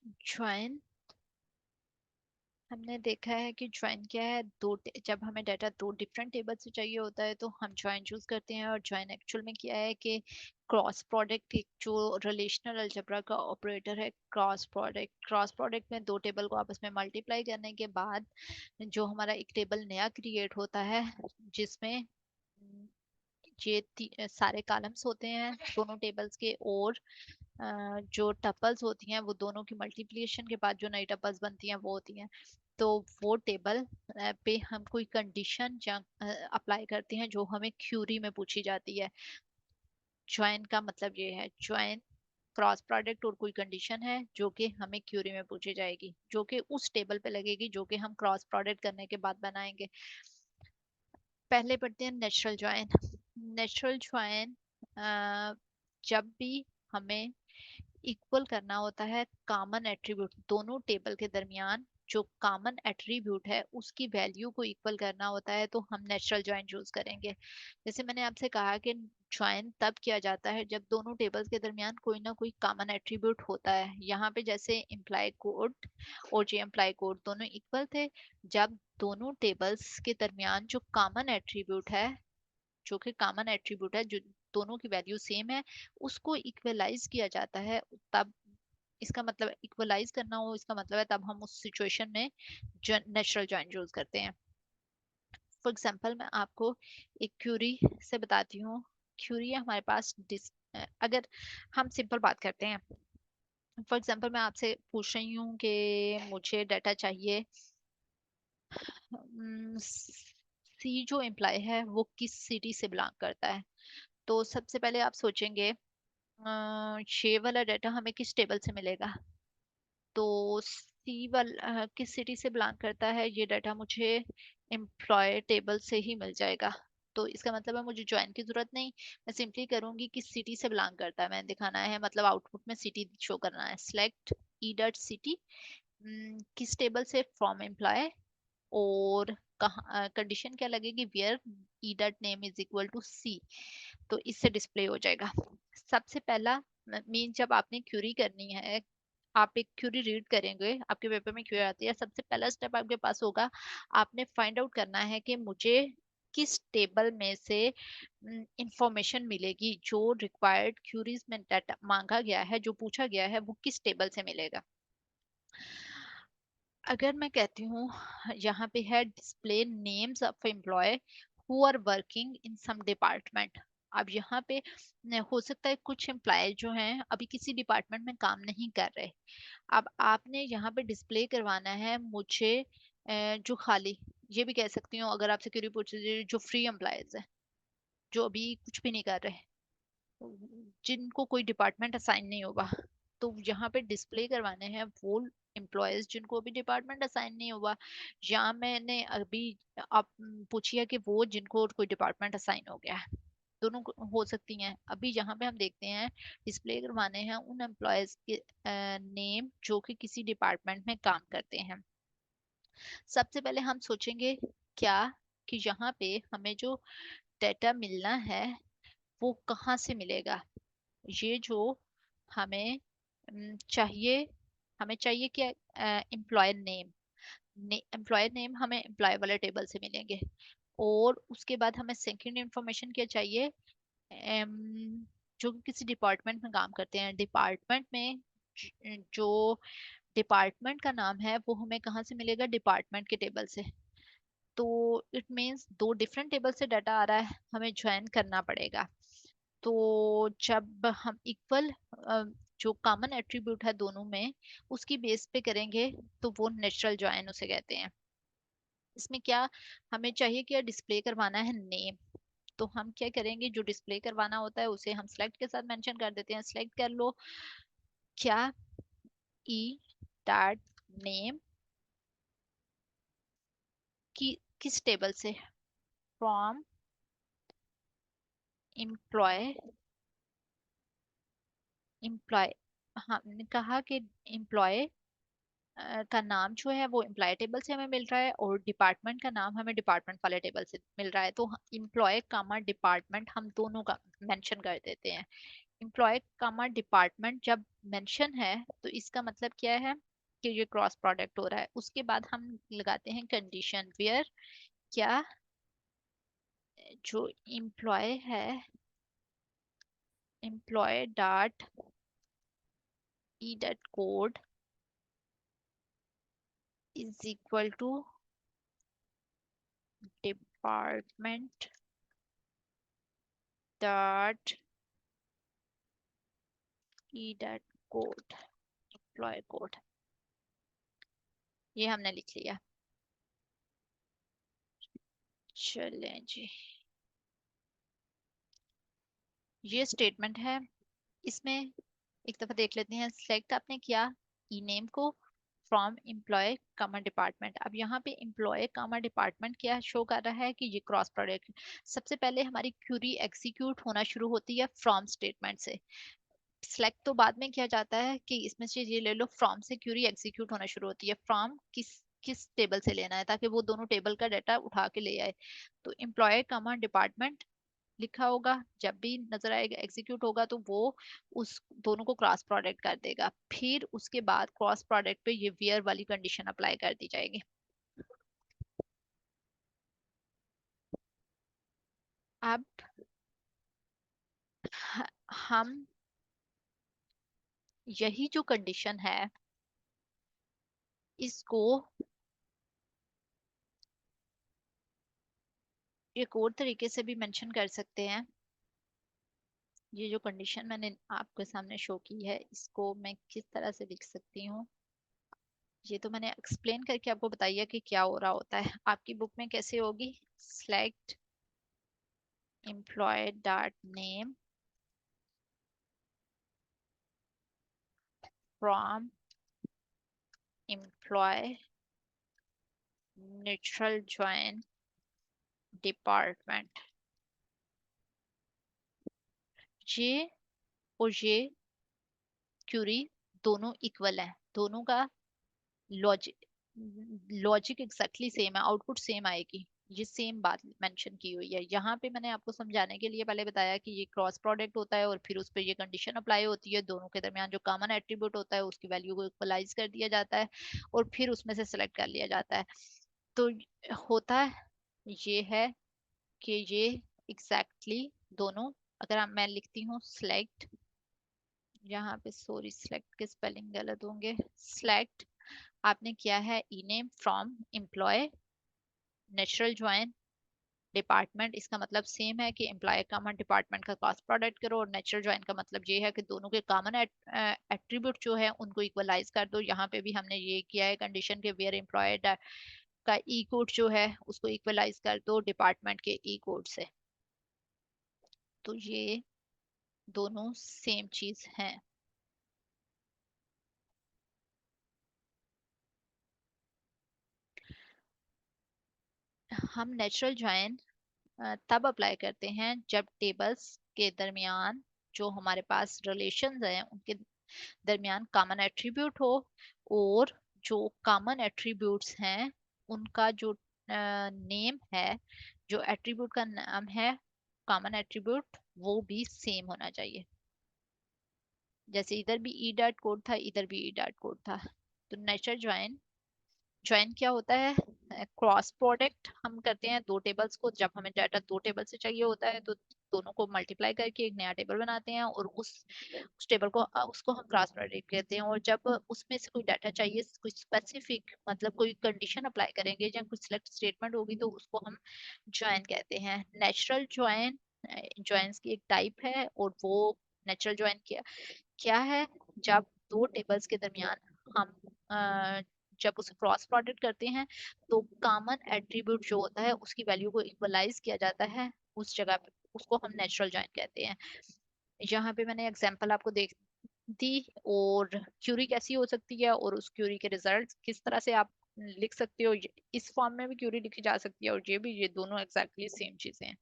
Join हमने देखा है कि ज्वाइन क्या है, जब हमें डाटा दो डिफरेंट टेबल से चाहिए होता है तो हम ज्वाइन चूज करते हैं। और ज्वाइन एक्चुअल में क्या है कि क्रॉस प्रोडक्ट, एक जो रिलेशनल अलजेब्रा का ऑपरेटर है, क्रॉस प्रोडक्ट में दो टेबल को आपस में मल्टीप्लाई करने के बाद जो हमारा एक टेबल नया क्रिएट होता है, जिसमें सारे कॉलम्स होते हैं दोनों टेबल्स के, और जो टपल्स होती हैं वो दोनों की मल्टीप्लिकेशन के बाद जो नई टपल्स बनती हैं वो होती हैं। तो वो टेबल पे हम कोई कंडीशन अप्लाई करते हैं जो हमें क्यूरी में पूछी जाती है। ज्वाइन का मतलब ये है, ज्वाइन क्रॉस प्रोडक्ट और कोई कंडीशन है जो कि हमें क्यूरी में पूछी जाएगी, जो कि उस टेबल पे लगेगी जो कि हम क्रॉस प्रोडक्ट करने के बाद बनाएंगे। पहले पढ़ते हैं नेचुरल ज्वाइन। नेचुरल ज्वाइन जब भी हमें इक्वल करना होता है कॉमन एट्रीब्यूट, दोनों टेबल के दरमियान जो कॉमन एट्रीब्यूट है उसकी वैल्यू को इक्वल करना होता है, तो हम नेचुरल ज्वाइन चूज करेंगे। जैसे मैंने आपसे कहा कि ज्वाइन तब किया जाता है जब दोनों टेबल्स के दरमियान कोई ना कोई कॉमन एट्रीब्यूट होता है। यहाँ पे जैसे इम्प्लाई कोड और जे इम्प्लाई कोड दोनों इक्वल थे, जब दोनों टेबल्स के दरमियान जो कॉमन एट्रीब्यूट है, जो कि कॉमन एट्रीब्यूट है, जो दोनों की वैल्यू सेम है, उसको इक्वलाइज किया जाता है। तब इसका मतलब इक्वलाइज करना हो, इसका मतलब है तब हम उस सिचुएशन में नेचुरल जॉइन यूज करते हैं। फॉर एग्जांपल मैं आपको एक क्यूरी से बताती हूँ। क्यूरी है हमारे पास अगर हम सिंपल बात करते हैं, फॉर एग्जांपल मैं आपसे पूछ रही हूँ कि मुझे डाटा चाहिए, सी जो एम्प्लॉय है वो किस सिटी से बिलोंग करता है। तो सबसे पहले आप सोचेंगे ये वाला डाटा हमें किस टेबल से मिलेगा। तो सी वाला किस सिटी से बिलोंग करता है, ये डाटा मुझे एम्प्लॉय टेबल से ही मिल जाएगा। तो इसका मतलब है मुझे ज्वाइन की जरूरत नहीं, मैं सिंपली करूंगी किस सिटी से बिलोंग करता है, मैंने दिखाना है, मतलब आउटपुट में सिटी शो करना है। सिलेक्ट ई डॉट सिटी, किस टेबल से, फ्रॉम एम्प्लॉय, और कहाँ कंडीशन क्या लगेगी, where E dot name is equal to C. तो इससे डिस्प्ले हो जाएगा। सबसे पहला मीन जब आपने क्यूरी करनी है, आप एक क्यूरी रीड करेंगे, आपके पेपर में क्यूरी आती है, सबसे पहला स्टेप आपके पास होगा, आपने फाइंड आउट करना है कि मुझे किस टेबल में से इंफॉर्मेशन मिलेगी, जो रिक्वायर्ड क्यूरीज में डाटा मांगा गया है, जो पूछा गया है, वो किस टेबल से मिलेगा। अगर मैं कहती हूँ यहाँ पे है display names of employee who are working in some department. अब यहाँ पे हो सकता है कुछ एम्प्लॉय जो हैं अभी किसी डिपार्टमेंट में काम नहीं कर रहे। अब आपने यहाँ पे डिस्प्ले करवाना है मुझे जो खाली, ये भी कह सकती हूँ अगर आपसे क्वेरी पूछ लीजिए, जो फ्री एम्प्लॉयज है, जो अभी कुछ भी नहीं कर रहे, जिनको कोई डिपार्टमेंट असाइन नहीं होगा, तो यहाँ पे डिस्प्ले करवाने हैं वो एम्प्लॉयज जिनको अभी डिपार्टमेंट असाइन नहीं हुआ। या मैंने अभी आप पूछिए कि वो जिनको कोई डिपार्टमेंट असाइन हो गया है, दोनों हो सकती हैं। अभी यहाँ पे हम देखते हैं डिस्प्ले करवाने हैं उन एम्प्लॉयज के नेम जो कि किसी डिपार्टमेंट में काम करते हैं। सबसे पहले हम सोचेंगे क्या, कि यहाँ पे हमें जो डाटा मिलना है वो कहाँ से मिलेगा। ये जो हमें चाहिए, हमें चाहिए कि एम्प्लॉयर नेम, एम्प्लॉयर नेम हमें एम्प्लॉय वाले टेबल से मिलेंगे। और उसके बाद हमें सेकंड इंफॉर्मेशन क्या चाहिए, जो कि किसी डिपार्टमेंट में काम करते हैं, डिपार्टमेंट में जो डिपार्टमेंट का नाम है वो हमें कहाँ से मिलेगा, डिपार्टमेंट के टेबल से। तो इट मीन्स दो डिफरेंट टेबल से डाटा आ रहा है, हमें ज्वाइन करना पड़ेगा। तो जब हम इक्वल जो कॉमन एट्रीब्यूट है दोनों में उसकी बेस पे करेंगे तो वो नेचुरल ज्वाइन उसे कहते हैं। इसमें क्या हमें चाहिए, क्या डिस्प्ले करवाना है नेम। तो हम क्या करेंगे, जो डिस्प्ले करवाना होता है उसे हम सिलेक्ट के साथ मेंशन कर देते हैं। सिलेक्ट कर लो क्या, ई डॉट नेम की किस टेबल से, फ्रॉम एम्प्लॉय, एम्प्लॉय, हमने कहा कि एम्प्लॉय का नाम जो है वो एम्प्लॉय टेबल से हमें मिल रहा है, और डिपार्टमेंट का नाम हमें डिपार्टमेंट वाले टेबल से मिल रहा है। तो एम्प्लॉय कामा डिपार्टमेंट हम दोनों का मेंशन कर देते हैं। एम्प्लॉय कामा डिपार्टमेंट जब मेंशन है तो इसका मतलब क्या है कि ये क्रॉस प्रोडक्ट हो रहा है। उसके बाद हम लगाते हैं कंडीशन वेयर क्या जो एम्प्लॉय है employee dot E dot code is equal to department dot E dot code employee code. ये हमने लिख लिया। चलें जी, ये स्टेटमेंट है। इसमें एक दफा देख लेते हैं। सिलेक्ट आपने किया ई नेम को फ्रॉम एम्प्लॉय कामा डिपार्टमेंट। अब यहाँ पे एम्प्लॉय कामा डिपार्टमेंट क्या शो कर रहा है कि ये क्रॉस प्रोडक्ट। सबसे पहले हमारी क्यूरी एग्जीक्यूट होना शुरू होती है फ्रॉम स्टेटमेंट से। सिलेक्ट तो बाद में किया जाता है कि इसमें से ये ले लो, फ्रॉम से क्यूरी एग्जीक्यूट होना शुरू होती है। फ्रॉम किस किस टेबल से लेना है ताकि वो दोनों टेबल का डाटा उठा के ले आए। तो एम्प्लॉय कामा डिपार्टमेंट लिखा होगा, जब भी नजर आएगा एग्जीक्यूट होगा तो वो उस दोनों को क्रॉस प्रोडक्ट कर देगा। फिर उसके बाद क्रॉस प्रोडक्ट पे ये वेयर वाली कंडीशन अप्लाई कर दी जाएगी। अब हम यही जो कंडीशन है इसको एक और तरीके से भी मेंशन कर सकते हैं। ये जो कंडीशन मैंने आपके सामने शो की है इसको मैं किस तरह से लिख सकती हूँ, ये तो मैंने एक्सप्लेन करके आपको बताइए कि क्या हो रहा होता है। आपकी बुक में कैसे होगी, select employ dot name from employ neutral join department. ये और ये क्यूरी दोनों इक्वल है, दोनों का लॉजिक लॉजिक एग्जैक्टली सेम है, आउटपुट सेम आएगी। ये सेम बात मेंशन की हुई है यहाँ पे। मैंने आपको समझाने के लिए पहले बताया कि ये क्रॉस प्रोडक्ट होता है और फिर उस पर ये कंडीशन अप्लाई होती है। दोनों के दरमियान जो कॉमन एट्रीब्यूट होता है उसकी वैल्यू को इक्वलाइज कर दिया जाता है और फिर उसमें से सिलेक्ट कर लिया जाता है। तो होता है ये है कि ये एग्जैक्टली दोनों, अगर मैं लिखती हूँ सिलेक्ट, यहाँ पे सॉरी सिलेक्ट के स्पेलिंग गलत होंगे। सिलेक्ट आपने किया है E name from employ natural join department, इसका मतलब सेम है कि एम्प्लॉय कॉमन डिपार्टमेंट का क्रॉस प्रोडक्ट करो। और नेचुरल ज्वाइन का मतलब ये है कि दोनों के कॉमन एट्रीब्यूट जो है उनको इक्वलाइज कर दो। यहाँ पे भी हमने ये किया है कंडीशन के वेयर एम्प्लॉय का ई कोड जो है उसको इक्वलाइज कर दो डिपार्टमेंट के ई कोड से। तो ये दोनों सेम चीज है। हम नेचुरल ज्वाइन तब अप्लाई करते हैं जब टेबल्स के दरमियान जो हमारे पास रिलेशंस हैं उनके दरमियान कॉमन एट्रीब्यूट हो, और जो कॉमन एट्रीब्यूट्स हैं उनका जो नेम है, जो एट्रीब्यूट का नाम है कॉमन एट्रीब्यूट, वो भी सेम होना चाहिए। जैसे इधर भी ई डॉट कोड था, इधर भी ई डॉट कोड था। तो नेचर ज्वाइन ज्वाइन क्या होता है, क्रॉस प्रोडक्ट हम करते हैं दो टेबल्स को। जब हमें डाटा दो टेबल से चाहिए होता है तो दोनों को मल्टीप्लाई करके एक नया टेबल बनाते हैं और उस टेबल को उसको हम क्रॉस प्रोडक्ट कहते हैं। और जब उसमें से कोई डाटा चाहिए, कुछ स्पेसिफिक मतलब कोई कंडीशन अप्लाई करेंगे या कुछ सिलेक्ट स्टेटमेंट होगी तो उसको हम ज्वाइन कहते हैं। नेचुरल ज्वाइन ज्वाइंस की एक टाइप है और वो नेचुरल ज्वाइन क्या क्या है, जब दो टेबल्स के दरमियान हम जब उसे क्रॉस प्रोडक्ट करते हैं तो कॉमन एट्रीब्यूट जो होता है उसकी वैल्यू को इक्वलाइज किया जाता है उस जगह पे, उसको हम नेचुरल ज्वाइन कहते हैं। यहाँ पे मैंने एग्जांपल आपको देख दी। और क्यूरी कैसी हो सकती है और उस क्यूरी के रिजल्ट किस तरह से आप लिख सकते हो, इस फॉर्म में भी क्यूरी लिखी जा सकती है और ये भी, ये दोनों एग्जैक्टली सेम चीजें हैं।